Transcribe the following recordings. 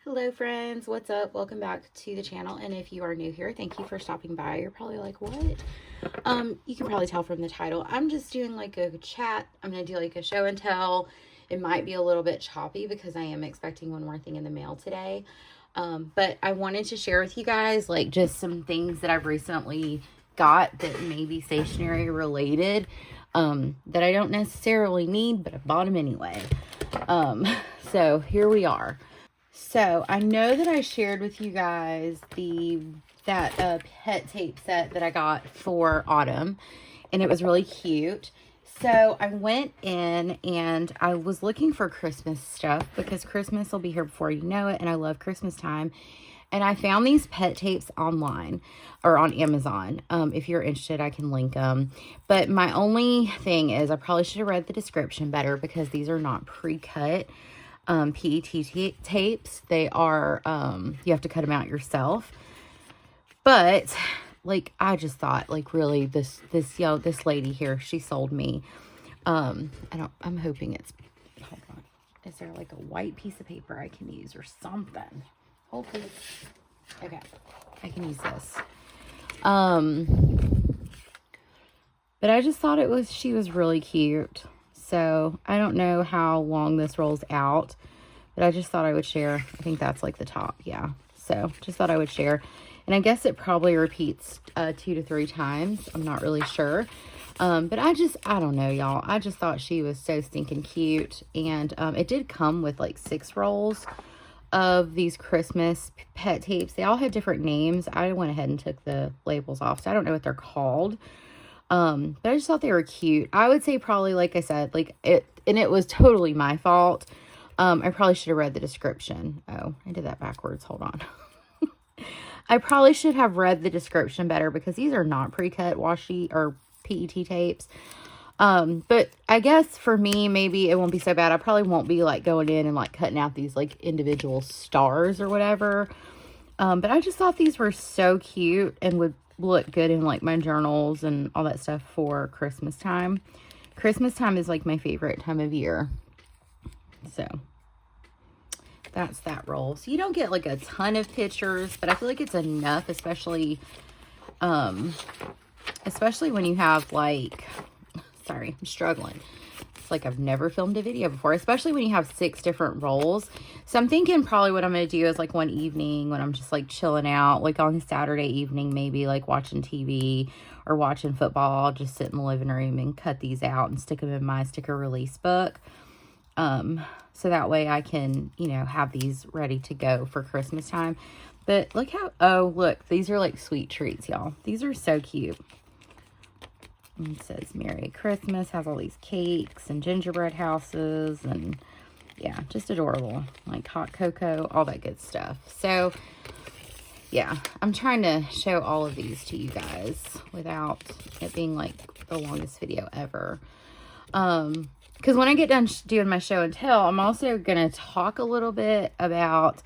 Hello friends, what's up? Welcome back to the channel, and if you are new here, thank you for stopping by. You're probably like, what? You can probably tell from the title. I'm just doing like a chat. I'm gonna do like a show and tell. It might be a little bit choppy because I am expecting one more thing in the mail today. But I wanted to share with you guys like just some things that I've recently got that may be stationery related, that I don't necessarily need, but I bought them anyway. So here we are. So I know that I shared with you guys that pet tape set that I got for autumn, and it was really cute. So I went in and I was looking for Christmas stuff because Christmas will be here before you know it, and I love Christmas time. And I found these pet tapes online or on Amazon. If you're interested, I can link them. But my only thing is I probably should have read the description better because these are not pre-cut PET tapes. They are, you have to cut them out yourself. But like, I just thought like really this lady here, she sold me, I'm hoping it's, hold on. Is there like a white piece of paper I can use or something? Hopefully. Okay. I can use this. But I just thought she was really cute. So I don't know how long this rolls out, but I just thought I would share. I think that's like the top. Yeah. So just thought I would share. And I guess it probably repeats 2 to 3 times. I'm not really sure. But I don't know, y'all. I just thought she was so stinking cute. And it did come with like 6 rolls of these Christmas pet tapes. They all had different names. I went ahead and took the labels off, so I don't know what they're called. But I just thought they were cute. I would say probably, like I said, like it was totally my fault. I probably should have read the description. Oh, I did that backwards. Hold on. I probably should have read the description better because these are not pre-cut washi or PET tapes. But I guess for me, maybe it won't be so bad. I probably won't be like going in and like cutting out these like individual stars or whatever. But I just thought these were so cute and would look good in like my journals and all that stuff for Christmas time. Christmas time is like my favorite time of year. So that's that roll. So you don't get like a ton of pictures, but I feel like it's enough, especially when you have like, sorry, I'm struggling. It's like I've never filmed a video before, especially when you have 6 different rolls. So I'm thinking probably what I'm going to do is like one evening when I'm just like chilling out, like on a Saturday evening, maybe like watching TV or watching football, I'll just sit in the living room and cut these out and stick them in my sticker release book. So that way I can, you know, have these ready to go for Christmas time. But look how, oh, look, these are like sweet treats, y'all. These are so cute. And it says Merry Christmas, has all these cakes and gingerbread houses, and yeah, just adorable. Like hot cocoa, all that good stuff. So yeah, I'm trying to show all of these to you guys without it being like the longest video ever. Because when I get done doing my show and tell, I'm also going to talk a little bit about,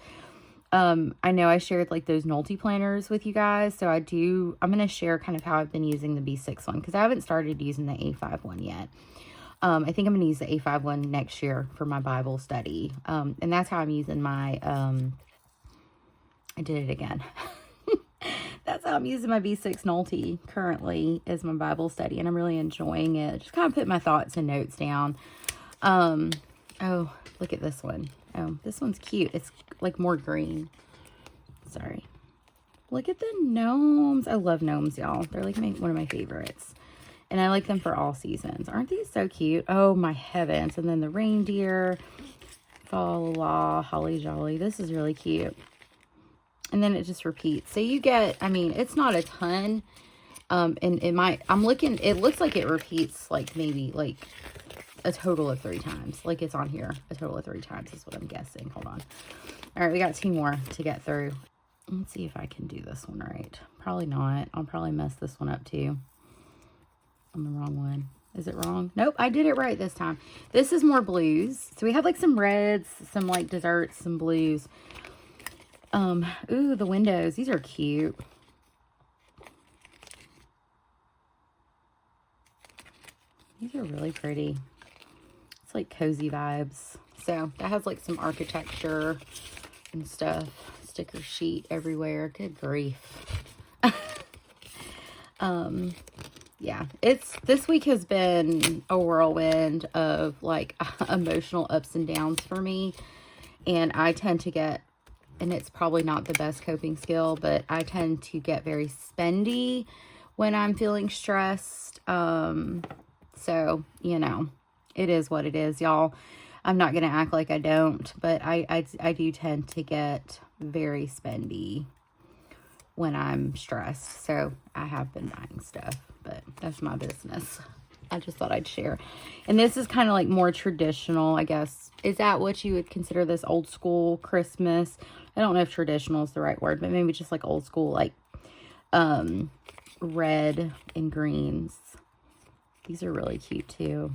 I know I shared like those Nolty planners with you guys. So I'm going to share kind of how I've been using the B6 one because I haven't started using the A5 one yet. I think I'm going to use the A5 one next year for my Bible study. And that's how I'm using my, I did it again. That's how I'm using my B6 Nolty currently as my Bible study. And I'm really enjoying it. Just kind of put my thoughts and notes down. Oh, look at this one. Oh, this one's cute. It's like more green. Sorry. Look at the gnomes. I love gnomes, y'all. They're like one of my favorites. And I like them for all seasons. Aren't these so cute? Oh, my heavens. And then the reindeer. Fa la, holly jolly. This is really cute. And then it just repeats. So you get, I mean, it's not a ton. And it looks like it repeats like maybe like a total of 3 times. Like it's on here. A total of 3 times is what I'm guessing. Hold on. All right, we got 2 more to get through. Let's see if I can do this one right. Probably not. I'll probably mess this one up too. I'm the wrong one. Is it wrong? Nope, I did it right this time. This is more blues. So we have like some reds, some like desserts, some blues. Ooh, the windows. These are cute. These are really pretty. It's like cozy vibes. So that has like some architecture and stuff. Sticker sheet everywhere. Good grief. Yeah, this week has been a whirlwind of like emotional ups and downs for me. And I tend to get, and it's probably not the best coping skill, but I tend to get very spendy when I'm feeling stressed. So, you know, it is what it is, y'all. I'm not going to act like I don't, but I do tend to get very spendy when I'm stressed. So I have been buying stuff, but that's my business. I just thought I'd share. And this is kind of like more traditional, I guess. Is that what you would consider this old school Christmas? I don't know if traditional is the right word, but maybe just like old school, like red and greens. These are really cute too.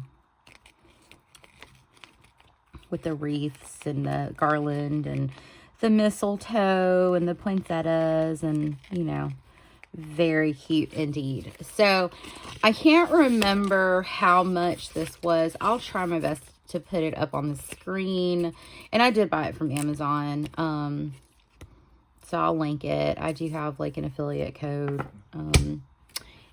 With the wreaths and the garland and the mistletoe and the poinsettias and, you know, very cute indeed. So I can't remember how much this was. I'll try my best to put it up on the screen. And I did buy it from Amazon. So I'll link it. I do have like an affiliate code.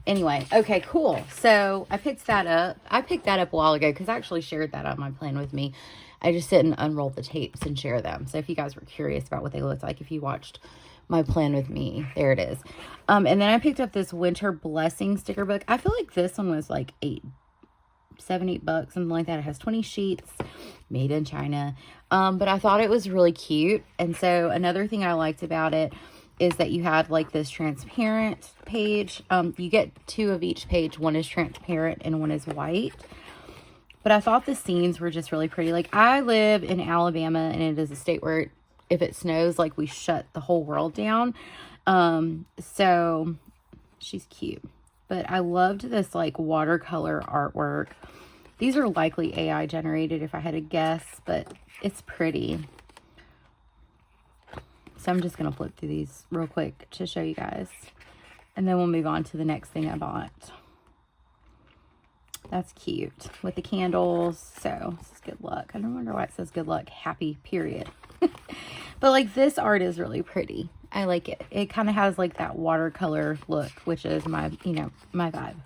Anyway, okay, cool. So I picked that up. I picked that up a while ago because I actually shared that on my plan with me. I just didn't unroll the tapes and share them. So if you guys were curious about what they looked like, if you watched my plan with me, there it is. And then I picked up this Winter Blessing sticker book. I feel like this one was like $8, $7, $8, something like that. It has 20 sheets, made in China. But I thought it was really cute. And so another thing I liked about it is that you had like this transparent page. You get 2 of each page. One is transparent and one is white. But I thought the scenes were just really pretty. Like, I live in Alabama, and it is a state where if it snows, like, we shut the whole world down. So she's cute. But I loved this, like, watercolor artwork. These are likely AI generated, if I had to guess, but it's pretty. So I'm just going to flip through these real quick to show you guys. And then we'll move on to the next thing I bought. That's cute with the candles. So this is good luck. I don't wonder why it says good luck, happy, period. But like this art is really pretty. I like it. It kind of has like that watercolor look, which is my, you know, my vibe.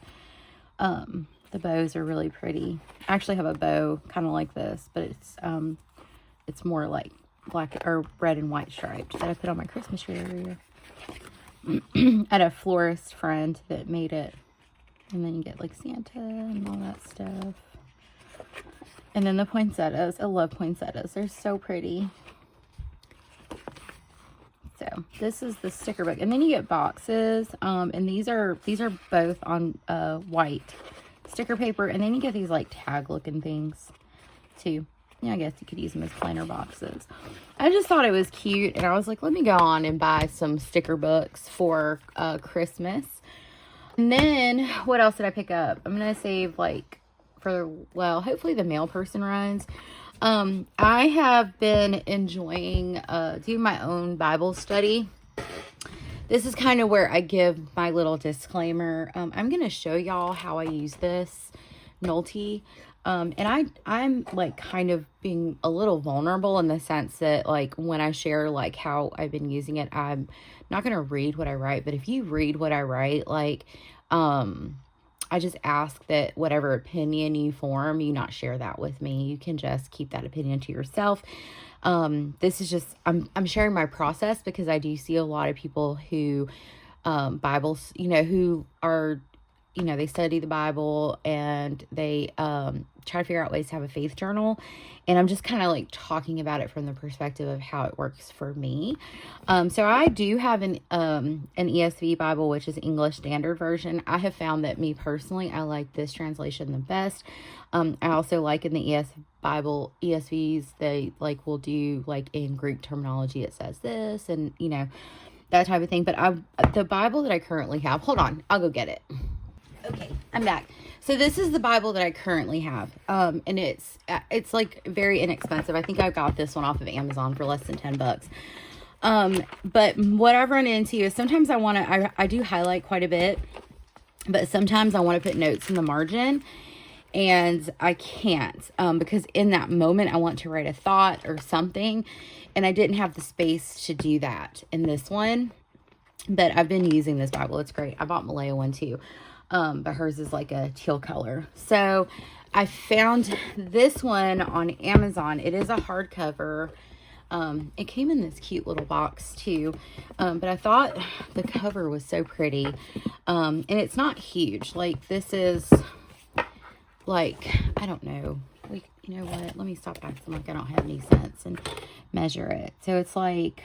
The bows are really pretty. I actually have a bow kind of like this, but it's more like black or red and white striped that I put on my Christmas tree every year. I had a florist friend that made it. And then you get like Santa and all that stuff. And then the poinsettias. I love poinsettias. They're so pretty. So this is the sticker book. And then you get boxes. And these are both on white sticker paper. And then you get these like tag looking things too. Yeah, I guess you could use them as planner boxes. I just thought it was cute. And I was like, let me go on and buy some sticker books for Christmas. And then, what else did I pick up? I'm going to save, like, for, well, hopefully the mail person runs. I have been enjoying doing my own Bible study. This is kind of where I give my little disclaimer. I'm going to show y'all how I use this Nolty. And I'm, like, kind of being a little vulnerable in the sense that, like, when I share, like, how I've been using it, I'm not going to read what I write, but if you read what I write, like, I just ask that whatever opinion you form, you not share that with me. You can just keep that opinion to yourself. This is just, I'm sharing my process because I do see a lot of people who, Bibles, you know, who are, you know, they study the Bible and they, try to figure out ways to have a faith journal. And I'm just kind of like talking about it from the perspective of how it works for me. So I do have an ESV Bible, which is English Standard Version. I have found that me personally, I like this translation the best. I also like in the ESVs, they like will do like in Greek terminology, it says this and, you know, that type of thing. But the Bible that I currently have, hold on, I'll go get it. Okay, I'm back. So this is the Bible that I currently have. And it's like very inexpensive. I think I got this one off of Amazon for less than $10. But what I've run into is sometimes I do highlight quite a bit, but sometimes I want to put notes in the margin. And I can't, because in that moment I want to write a thought or something, and I didn't have the space to do that in this one. But I've been using this Bible. It's great. I bought Malaya one too, but hers is like a teal color. So I found this one on Amazon. It is a hardcover. It came in this cute little box too, but I thought the cover was so pretty, and it's not huge. Like, this is like, I don't know, like, you know what, let me stop acting like I don't have any sense and measure it. So it's like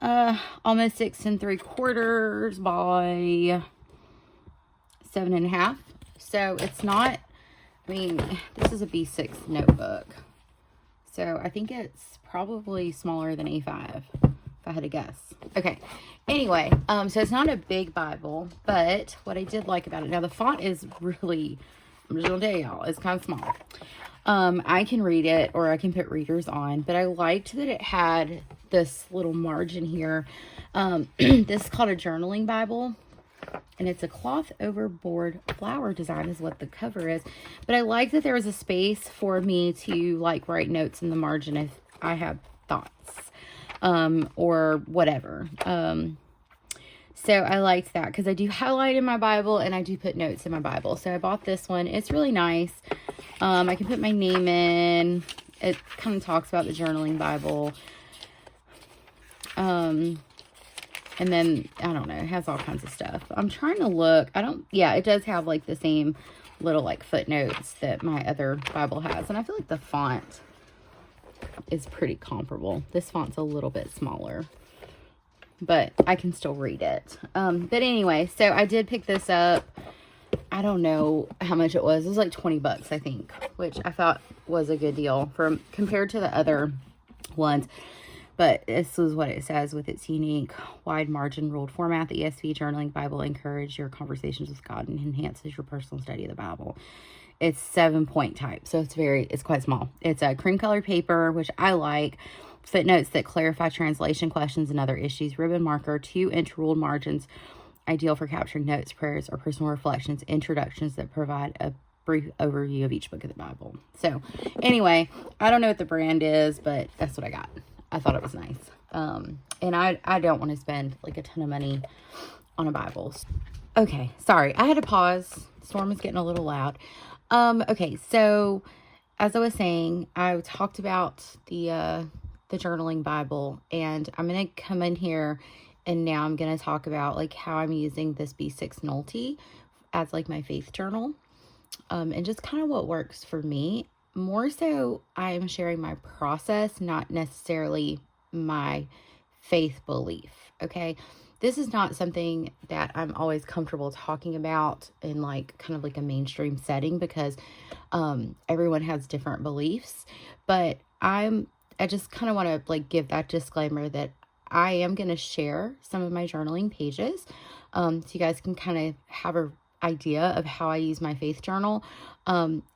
almost 6 3/4 by 7.5. So it's not, I mean, this is a B6 notebook, so I think it's probably smaller than A5, if I had to guess. Okay, anyway, so it's not a big Bible, but what I did like about it, now the font is really, I'm just gonna tell y'all, it's kind of small. I can read it, or I can put readers on, but I liked that it had this little margin here. This is called a journaling Bible, and it's a cloth overboard flower design is what the cover is. But I like that there was a space for me to like write notes in the margin if I had thoughts, or whatever. So I liked that because I do highlight in my Bible and I do put notes in my Bible. So I bought this one. It's really nice. I can put my name in. It kind of talks about the journaling Bible. And then, I don't know, it has all kinds of stuff. I'm trying to look. Yeah, it does have like the same little like footnotes that my other Bible has. And I feel like the font is pretty comparable. This font's a little bit smaller, but I can still read it. But anyway, so I did pick this up. I don't know how much it was. It was like 20 bucks, I think, which I thought was a good deal compared to the other ones. But this is what it says: with its unique wide margin ruled format, the ESV journaling Bible encourages your conversations with God and enhances your personal study of the Bible. It's 7-point type, so it's quite small. It's a cream colored paper, which I like. Footnotes that clarify translation questions and other issues. Ribbon marker, 2-inch ruled margins, ideal for capturing notes, prayers, or personal reflections. Introductions that provide a brief overview of each book of the Bible. So anyway, I don't know what the brand is, but that's what I got. I thought it was nice. And I don't want to spend like a ton of money on a Bible. Okay, sorry, I had to pause. The storm is getting a little loud. Okay, so as I was saying, I talked about the journaling Bible, and I'm going to come in here and now I'm going to talk about like how I'm using this B6 Nolty as like my faith journal, and just kind of what works for me. More so, I'm sharing my process, not necessarily my faith belief, okay? This is not something that I'm always comfortable talking about in like kind of like a mainstream setting, because everyone has different beliefs. But I just kind of want to like give that disclaimer that I am going to share some of my journaling pages, so you guys can kind of have a idea of how I use my faith journal.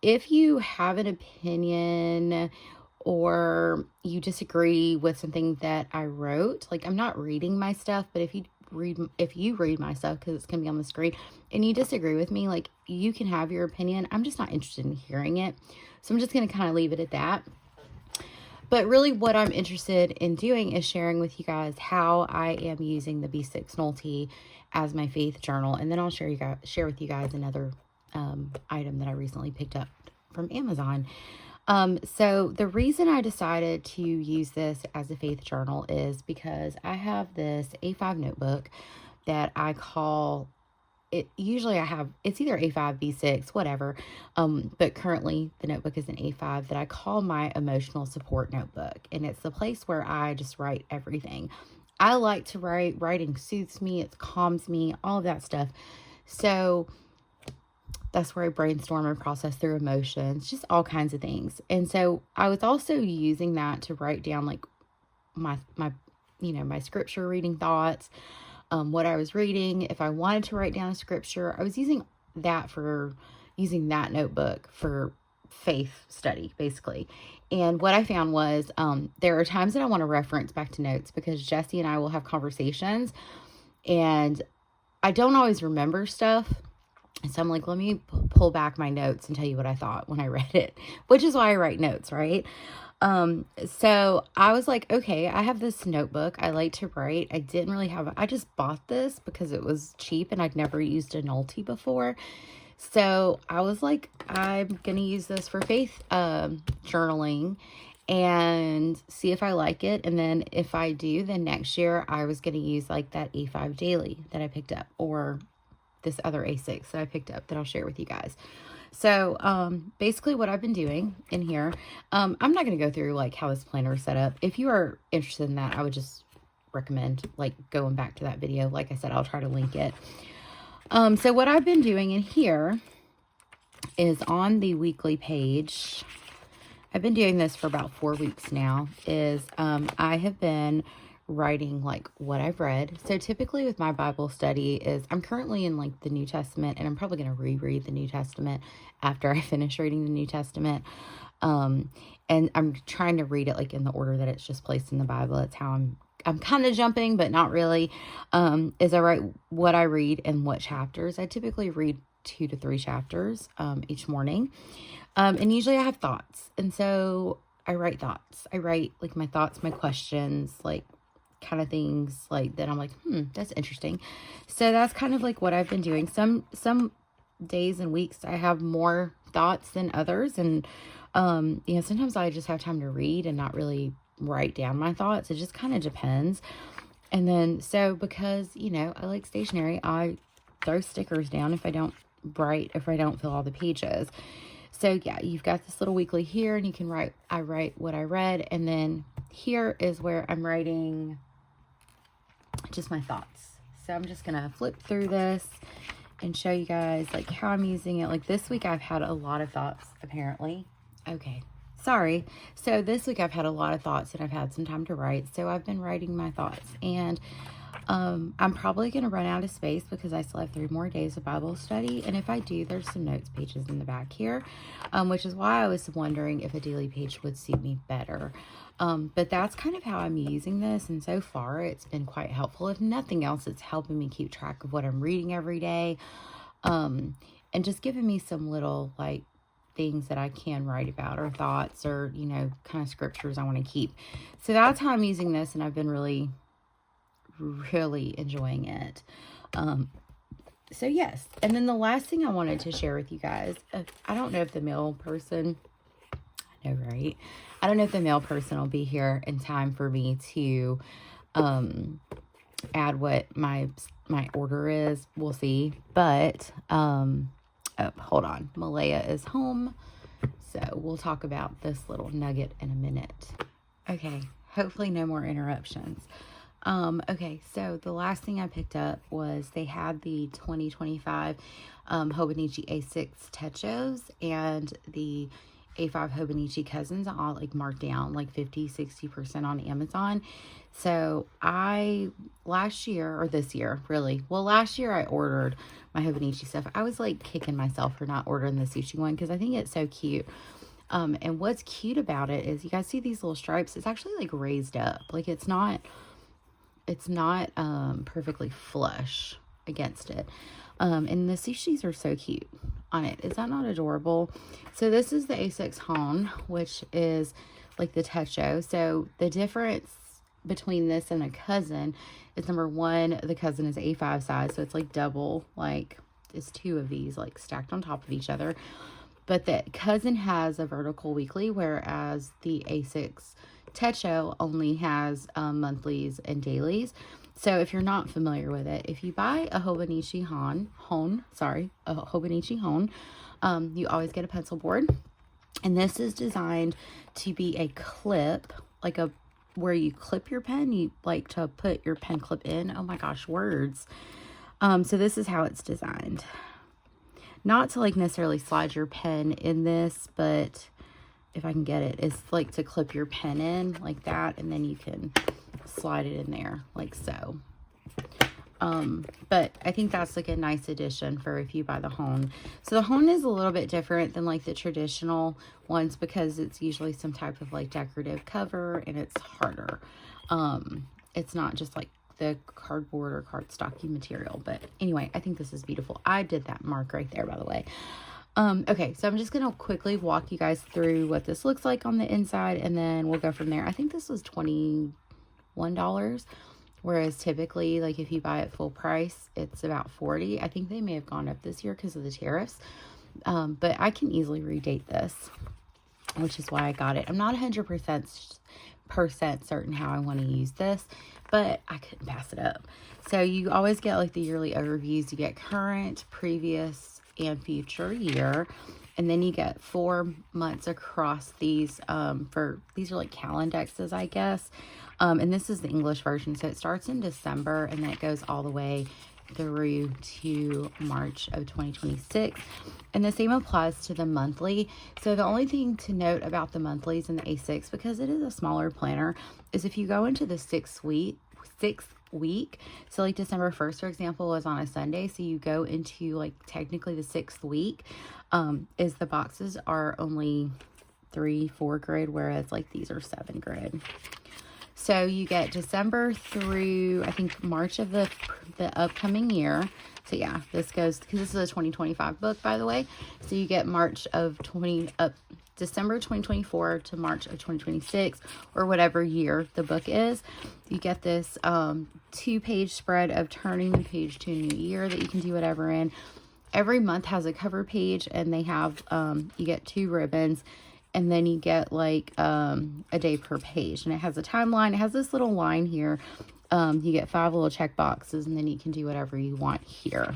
If you have an opinion or you disagree with something that I wrote, like, I'm not reading my stuff, but if you read my stuff, because it's gonna be on the screen, and you disagree with me, like, you can have your opinion. I'm just not interested in hearing it, so I'm just gonna kind of leave it at that. But really what I'm interested in doing is sharing with you guys how I am using the B6 Nolty as my faith journal. And then I'll share with you guys another item that I recently picked up from Amazon. So the reason I decided to use this as a faith journal is because I have this A5 notebook that I call it. Usually it's either A5, B6, whatever. But currently the notebook is an A5 that I call my emotional support notebook. And it's the place where I just write everything. I like to write. Writing soothes me. It calms me, all of that stuff. So that's where I brainstorm and process through emotions, just all kinds of things. And so I was also using that to write down like my scripture reading thoughts, what I was reading. If I wanted to write down a scripture, I was using that notebook for faith study, basically. And what I found was there are times that I want to reference back to notes, because Jesse and I will have conversations and I don't always remember stuff. So I'm like, let me pull back my notes and tell you what I thought when I read it, which is why I write notes, right? So I was like, okay, I have this notebook. I like to write. I didn't really have, I just bought this because it was cheap and I'd never used a Nolty before. So I was like, I'm going to use this for faith, journaling and see if I like it. And then if I do, then next year I was going to use like that A5 daily that I picked up, or this other A6 that I picked up that I'll share with you guys. So, basically what I've been doing in here, I'm not going to go through like how this planner is set up. If you are interested in that, I would just recommend like going back to that video. Like I said, I'll try to link it. So what I've been doing in here is on the weekly page. I've been doing this for about 4 weeks now, is, I have been writing like what I've read. So typically with my Bible study is I'm currently in like the New Testament, and I'm probably going to reread the New Testament after I finish reading the New Testament. And I'm trying to read it like in the order that it's just placed in the Bible. It's how I'm kind of jumping, but not really. Is I write what I read and what chapters. I typically read 2 to 3 chapters each morning. And usually I have thoughts. And so I write thoughts. I write like my thoughts, my questions, like kind of things like that. I'm like, that's interesting. So that's kind of like what I've been doing. Some days and weeks I have more thoughts than others. And, you know, sometimes I just have time to read and not really write down my thoughts. It just kind of depends. And then, so because, you know, I like stationery, I throw stickers down if I don't fill all the pages. So yeah, you've got this little weekly here, and you can write, I write what I read. And then here is where I'm writing just my thoughts. So I'm just going to flip through this and show you guys like how I'm using it. Like this week I've had a lot of thoughts, apparently. Okay, sorry. So this week I've had a lot of thoughts and I've had some time to write. So I've been writing my thoughts, and I'm probably going to run out of space because I still have 3 more days of Bible study. And if I do, there's some notes pages in the back here, which is why I was wondering if a daily page would suit me better. But that's kind of how I'm using this. And so far it's been quite helpful. If nothing else, it's helping me keep track of what I'm reading every day. And just giving me some little like things that I can write about, or thoughts, or, you know, kind of scriptures I want to keep. So that's how I'm using this. And I've been really enjoying it. So yes. And then the last thing I wanted to share with you guys, I don't know if the mail person, I know, right? I don't know if the mail person will be here in time for me to add what my order is. We'll see. But oh, hold on, Malaya is home, so we'll talk about this little nugget in a minute. Okay, hopefully no more interruptions. Okay, so the last thing I picked up was they had the 2025 Hobonichi A6 Techos and the A5 Hobonichi Cousins, all like marked down like 50-60% on Amazon. So last year I ordered my Hobonichi stuff. I was like kicking myself for not ordering the sushi one because I think it's so cute. And what's cute about it is you guys see these little stripes. It's actually like raised up. Like it's not perfectly flush against it. And the sushis are so cute on it. Is that not adorable? So this is the A6 Hon, which is like the Techo. So the difference between this and a cousin is, number one, the cousin is A5 size. So it's like double, like it's 2 of these like stacked on top of each other. But the cousin has a vertical weekly, whereas the A6 Techo only has monthlies and dailies. So if you're not familiar with it, if you buy a Hobonichi Hon, you always get a pencil board. And this is designed to be a clip, like where you clip your pen, you like to put your pen clip in. Oh my gosh, words. So this is how it's designed. Not to like necessarily slide your pen in this, but if I can get it, it's like to clip your pen in like that, and then you can slide it in there like so. But I think that's like a nice addition for if you buy the Hone. So the Hone is a little bit different than like the traditional ones because it's usually some type of like decorative cover, and it's harder. It's not just like the cardboard or cardstocky material. But anyway, I think this is beautiful. I did that mark right there, by the way. Okay, so I'm just going to quickly walk you guys through what this looks like on the inside, and then we'll go from there. I think this was $21, whereas typically, like, if you buy it full price, it's about $40. I think they may have gone up this year because of the tariffs, but I can easily redate this, which is why I got it. I'm not 100% certain how I want to use this, but I couldn't pass it up. So you always get like the yearly overviews. You get current, previous, and future year, and then you get 4 months across these. These are like calendexes, I guess, and this is the English version, so it starts in December and then it goes all the way through to March of 2026, and the same applies to the monthly. So the only thing to note about the monthlies in the A6, because it is a smaller planner, is if you go into the sixth week, so like December 1st, for example, was on a Sunday, so you go into like technically the 6th week, is the boxes are only 3-4 grid, whereas like these are 7 grid. So you get December through, I think, March of the upcoming year. So yeah, this goes, because this is a 2025 book, by the way. So you get December 2024 to March of 2026, or whatever year the book is. You get this 2-page spread of turning the page to a new year that you can do whatever in. Every month has a cover page, and they have, you get 2 ribbons, and then you get like a day per page, and it has a timeline. It has this little line here. You get 5 little check boxes, and then you can do whatever you want here.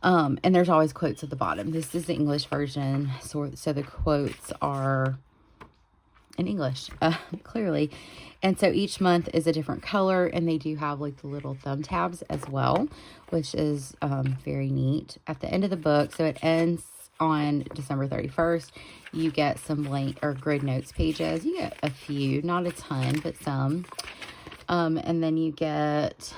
And there's always quotes at the bottom. This is the English version, so the quotes are in English, clearly. And so each month is a different color, and they do have like the little thumb tabs as well, which is very neat. At the end of the book, so it ends on December 31st, you get some blank or grid notes pages. You get a few, not a ton, but some. And then you get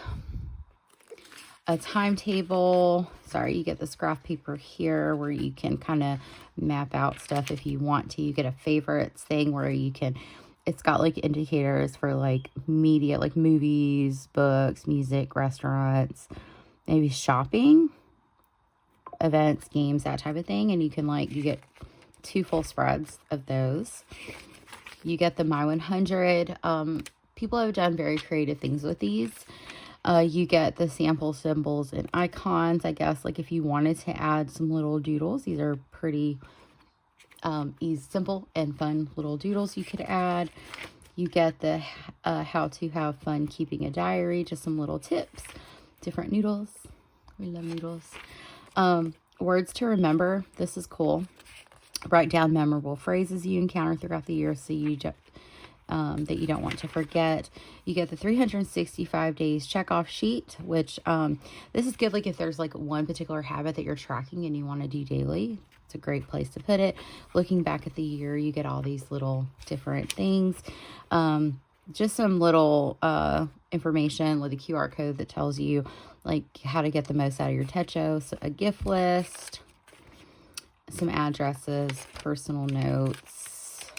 a timetable. Sorry, you get this graph paper here where you can kind of map out stuff if you want to. You get a favorites thing where you can, it's got like indicators for like media, like movies, books, music, restaurants, maybe shopping, events, games, that type of thing. And you can like, you get 2 full spreads of those. You get the My 100. People have done very creative things with these. You get the sample symbols and icons, I guess, like if you wanted to add some little doodles. These are pretty simple and fun little doodles you could add. You get the how to have fun keeping a diary, just some little tips, different noodles. We love noodles. Words to remember. This is cool. Write down memorable phrases you encounter throughout the year so you that you don't want to forget. You get the 365 days check-off sheet, which this is good like if there's like one particular habit that you're tracking and you want to do daily. It's a great place to put it. Looking back at the year, you get all these little different things. Just some little information with a QR code that tells you like how to get the most out of your techo. So a gift list, some addresses, personal notes,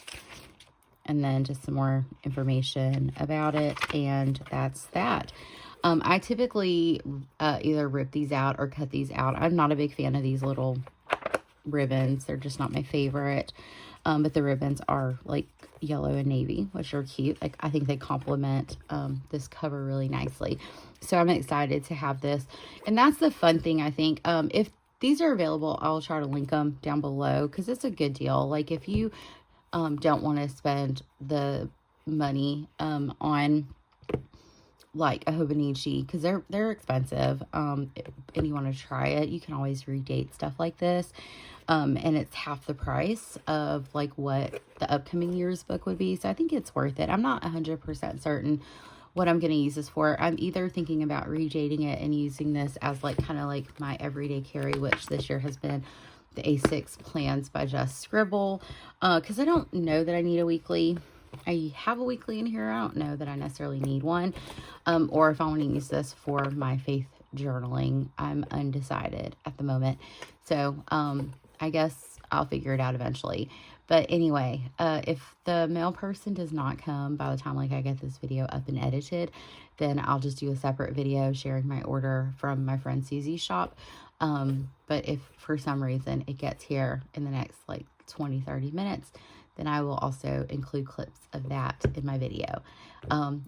and then just some more information about it, and that's that. I typically either rip these out or cut these out. I'm not a big fan of these little ribbons. They're just not my favorite. But the ribbons are like yellow and navy, which are cute. Like I think they complement this cover really nicely. So I'm excited to have this. And that's the fun thing, I think. If these are available, I'll try to link them down below because it's a good deal. Like if you don't want to spend the money on like a Hobonichi, because they're expensive, and you want to try it, you can always redate stuff like this, and it's half the price of like what the upcoming year's book would be. So I think it's worth it. I'm not 100% certain what I'm going to use this for. I'm either thinking about redating it and using this as like kind of like my everyday carry, which this year has been the A6 Plans by Just Scribble, because I don't know that I need a weekly. I have a weekly in here. I don't know that I necessarily need one, or if I want to use this for my faith journaling. I'm undecided at the moment, so I guess I'll figure it out eventually. But anyway, if the mail person does not come by the time like I get this video up and edited, then I'll just do a separate video sharing my order from my friend Susie's shop. But if for some reason it gets here in the next like 20-30 minutes, then I will also include clips of that in my video.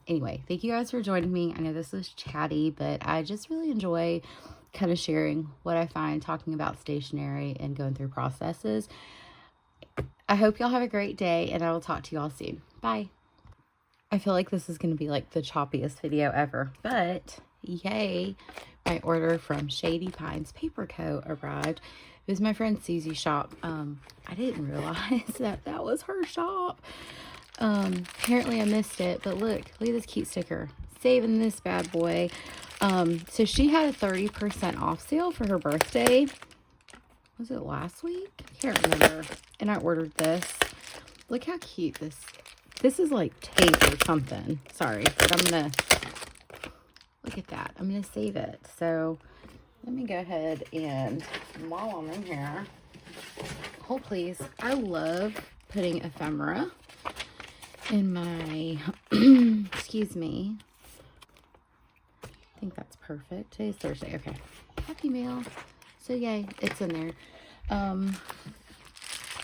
Anyway, thank you guys for joining me. I know this was chatty, but I just really enjoy kind of sharing what I find, talking about stationery and going through processes. I hope y'all have a great day, and I will talk to y'all soon. Bye. I feel like this is going to be like the choppiest video ever, but yay, my order from Shady Pines Paper Co. arrived. It was my friend Susie's shop. I didn't realize that was her shop. Apparently I missed it, but look at this cute sticker. Saving this bad boy. So she had a 30% off sale for her birthday. Was it last week? I can't remember. And I ordered this. Look how cute this is like tape or something. Sorry, but I'm gonna look at that. I'm gonna save it. So let me go ahead and while I'm in here, hold please. I love putting ephemera in my excuse me. I think that's perfect. Today's Thursday. Okay. Happy mail. So yay, it's in there.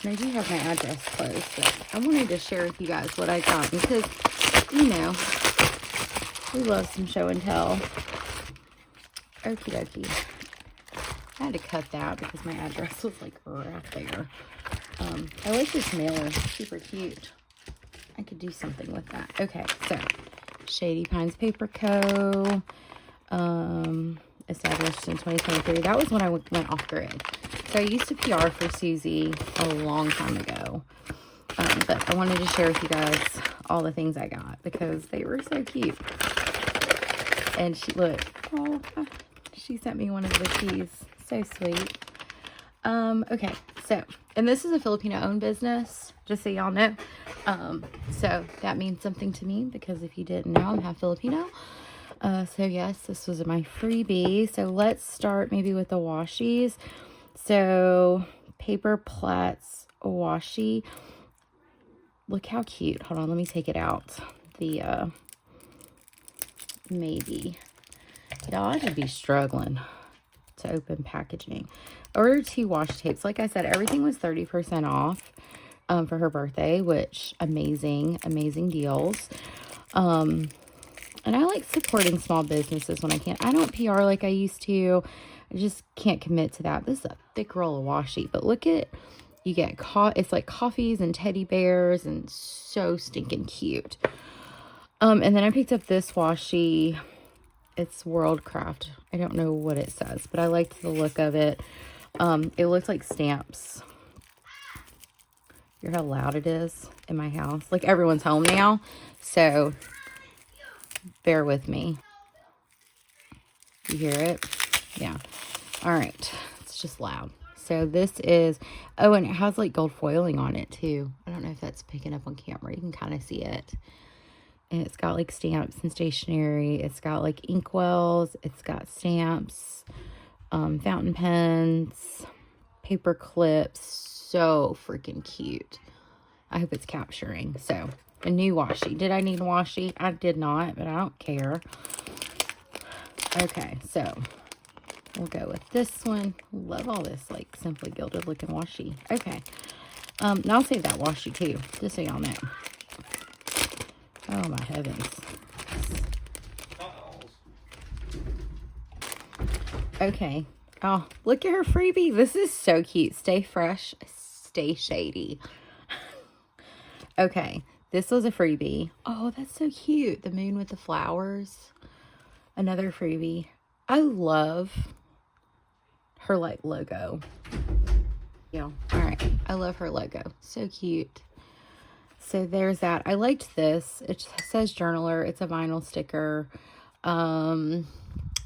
And I do have my address closed, but I wanted to share with you guys what I got because, you know, we love some show and tell. Okie dokie. I had to cut that because my address was like right there. I like this mailer. It's super cute. I could do something with that. Okay, so Shady Pines Paper Co. Established in 2023. That was when I went off grid. So I used to PR for Susie a long time ago. But I wanted to share with you guys all the things I got because they were so cute. And she sent me one of the keys. So sweet. Okay, so, and this is a Filipino-owned business, just so y'all know. So that means something to me because if you didn't know, I'm half Filipino. So yes, this was my freebie. So let's start maybe with the washies. So paper plats washi. Look how cute. Hold on, let me take it out. The maybe. Y'all, I should be struggling to open packaging. I ordered 2 washi tapes. Like I said, everything was 30% off for her birthday, which amazing deals. And I like supporting small businesses when I can. I don't PR like I used to. I just can't commit to that. This is a thick roll of washi. But look at, you get, it's like coffees and teddy bears and so stinking cute. And then I picked up this washi. It's Worldcraft. I don't know what it says, but I liked the look of it. It looks like stamps. You hear how loud it is in my house? Like everyone's home now. So bear with me. You hear it? Yeah. All right. It's just loud. So this is, oh, and it has like gold foiling on it too. I don't know if that's picking up on camera. You can kind of see it. And it's got like stamps and stationery. It's got like inkwells. It's got stamps, fountain pens, paper clips. So freaking cute. I hope it's capturing. So a new washi. Did I need a washi? I did not, but I don't care. Okay, so we'll go with this one. Love all this like simply gilded looking washi. Okay. Now I'll save that washi too, just so y'all know. Oh my heavens. Okay. Oh, look at her freebie. This is so cute. Stay fresh, stay shady. Okay. This was a freebie. Oh, that's so cute. The moon with the flowers. Another freebie. I love her like logo. Yeah. All right. I love her logo. So cute. So there's that. I liked this. It says journaler. It's a vinyl sticker.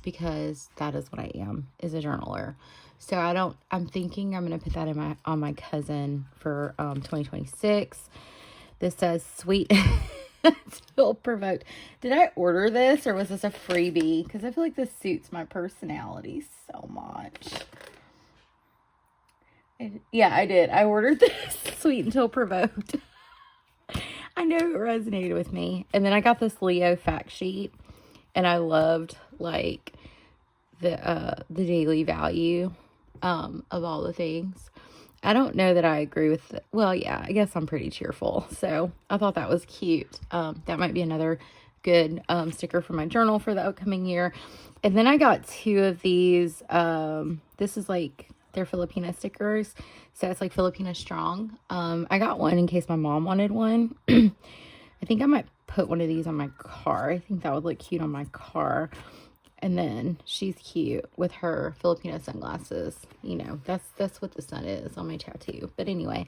Because that is what I am, is a journaler. So I'm thinking I'm going to put that in on my cousin for 2026. This says sweet still provoked. Did I order this or was this a freebie? Because I feel like this suits my personality so much. Yeah, I did. I ordered this Sweet Until Provoked. I know it resonated with me. And then I got this Leo fact sheet, and I loved like the daily value of all the things. I don't know that I agree with it. Well, yeah, I guess I'm pretty cheerful. So I thought that was cute. That might be another good sticker for my journal for the upcoming year. And then I got 2 of these. This is like, they're Filipina stickers. So it's like Filipina Strong. I got one in case my mom wanted one. I think I might put one of these on my car. I think that would look cute on my car. And then she's cute with her Filipino sunglasses. You know, that's what the sun is on my tattoo. But anyway,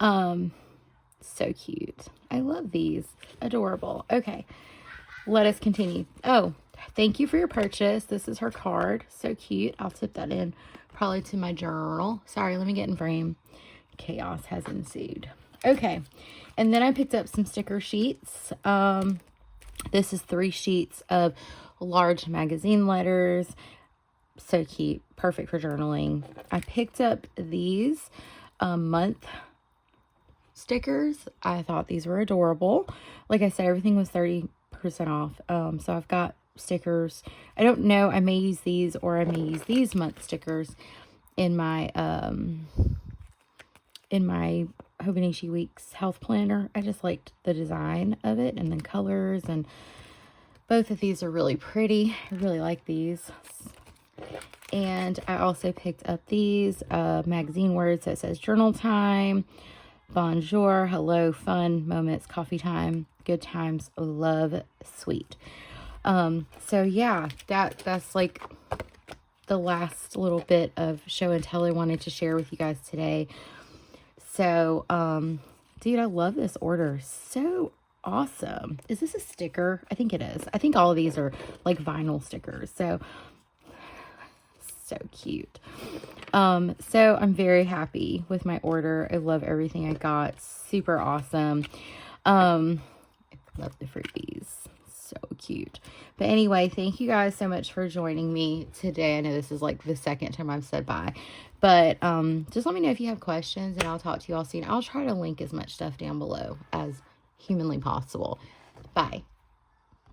so cute. I love these. Adorable. Okay, let us continue. Oh, thank you for your purchase. This is her card. So cute. I'll tip that in probably to my journal. Sorry, let me get in frame. Chaos has ensued. Okay, and then I picked up some sticker sheets. This is 3 sheets of large magazine letters. So cute. Perfect for journaling. I picked up these month stickers. I thought these were adorable. Like I said, everything was 30% off. So I've got stickers. I don't know. I may use these, or I may use these month stickers in my Hobonichi Weeks health planner. I just liked the design of it and the colors, and both of these are really pretty. I really like these. And I also picked up these magazine words that says journal time, bonjour, hello, fun, moments, coffee time, good times, love, sweet. So yeah, that's like the last little bit of show and tell I wanted to share with you guys today. So, dude, I love this order. So awesome. Is this a sticker? I think it is. I think all of these are like vinyl stickers. So cute. So I'm very happy with my order. I love everything I got. Super awesome. I love the freebies. So cute. But anyway, thank you guys so much for joining me today. I know this is like the second time I've said bye, but just let me know if you have questions, and I'll talk to you all soon. I'll try to link as much stuff down below as humanly possible. Bye.